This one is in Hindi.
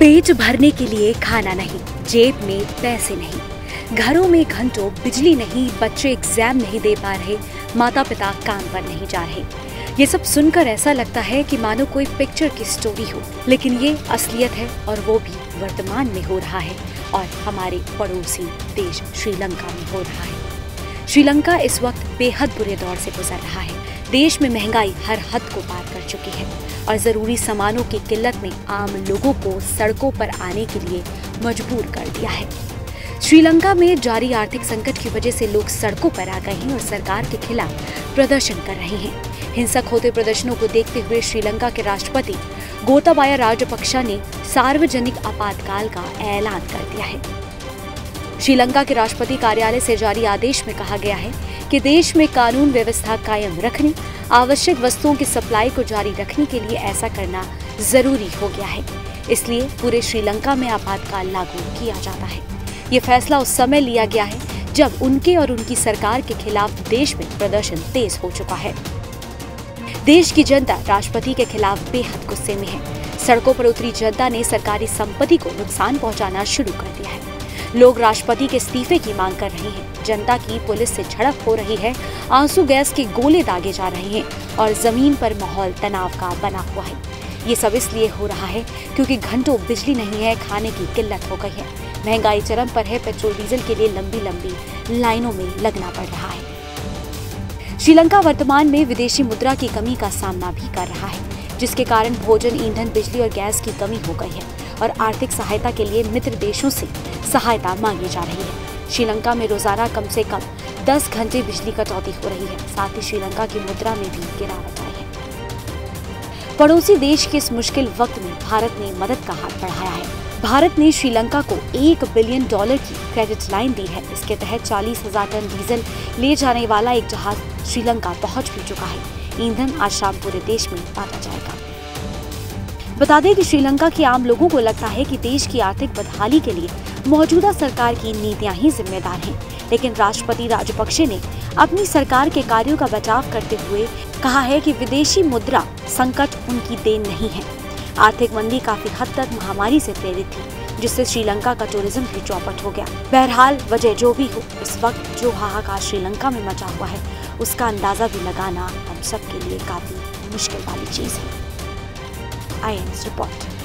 पेट भरने के लिए खाना नहीं, जेब में पैसे नहीं, घरों में घंटों बिजली नहीं, बच्चे एग्जाम नहीं दे पा रहे, माता पिता काम पर नहीं जा रहे। ये सब सुनकर ऐसा लगता है कि मानो कोई पिक्चर की स्टोरी हो, लेकिन ये असलियत है और वो भी वर्तमान में हो रहा है और हमारे पड़ोसी देश श्रीलंका में हो रहा है। श्रीलंका इस वक्त बेहद बुरे दौर से गुजर रहा है। देश में महंगाई हर हद को पार कर चुकी है और जरूरी सामानों की किल्लत ने आम लोगों को सड़कों पर आने के लिए मजबूर कर दिया है। श्रीलंका में जारी आर्थिक संकट की वजह से लोग सड़कों पर आ गए हैं और सरकार के खिलाफ प्रदर्शन कर रहे हैं। हिंसक होते प्रदर्शनों को देखते हुए श्रीलंका के राष्ट्रपति गोताबाया राजपक्षा ने सार्वजनिक आपातकाल का ऐलान कर दिया है। श्रीलंका के राष्ट्रपति कार्यालय से जारी आदेश में कहा गया है कि देश में कानून व्यवस्था कायम रखने, आवश्यक वस्तुओं की सप्लाई को जारी रखने के लिए ऐसा करना जरूरी हो गया है। इसलिए पूरे श्रीलंका में आपातकाल लागू किया जाता है। ये फैसला उस समय लिया गया है जब उनके और उनकी सरकार के खिलाफ देश में प्रदर्शन तेज हो चुका है। देश की जनता राष्ट्रपति के खिलाफ बेहद गुस्से में है। सड़कों पर उतरी जनता ने सरकारी संपत्ति को नुकसान पहुंचाना शुरू कर दिया है। लोग राष्ट्रपति के इस्तीफे की मांग कर रहे हैं। जनता की पुलिस से झड़प हो रही है, आंसू गैस के गोले दागे जा रहे हैं और जमीन पर माहौल तनाव का बना हुआ है। ये सब इसलिए हो रहा है क्योंकि घंटों बिजली नहीं है, खाने की किल्लत हो गई है, महंगाई चरम पर है, पेट्रोल डीजल के लिए लंबी लंबी लाइनों में लगना पड़ रहा है। श्रीलंका वर्तमान में विदेशी मुद्रा की कमी का सामना भी कर रहा है, जिसके कारण भोजन, ईंधन, बिजली और गैस की कमी हो गई है और आर्थिक सहायता के लिए मित्र देशों से सहायता मांगी जा रही है। श्रीलंका में रोजाना कम से कम 10 घंटे बिजली कटौती हो रही है। साथ ही श्रीलंका की मुद्रा में भी गिरावट आई है। पड़ोसी देश के इस मुश्किल वक्त में भारत ने मदद का हाथ बढ़ाया है। भारत ने श्रीलंका को $1 बिलियन की क्रेडिट लाइन दी है। इसके तहत 40,000 टन डीजल ले जाने वाला एक जहाज श्रीलंका पहुंच भी चुका है। ईंधन आज शाम पूरे देश में बांटा जाएगा। बता दें कि श्रीलंका के आम लोगों को लगता है कि देश की आर्थिक बदहाली के लिए मौजूदा सरकार की नीतियां ही जिम्मेदार हैं, लेकिन राष्ट्रपति राजपक्षे ने अपनी सरकार के कार्यों का बचाव करते हुए कहा है कि विदेशी मुद्रा संकट उनकी देन नहीं है। आर्थिक मंदी काफी हद तक महामारी से प्रेरित थी, जिससे श्रीलंका का टूरिज्म भी चौपट हो गया। बहरहाल वजह जो भी हो, इस वक्त जो हाहाकार श्रीलंका में मचा हुआ है उसका अंदाजा भी लगाना हम सब के लिए काफी मुश्किल वाली चीज है। IANS report.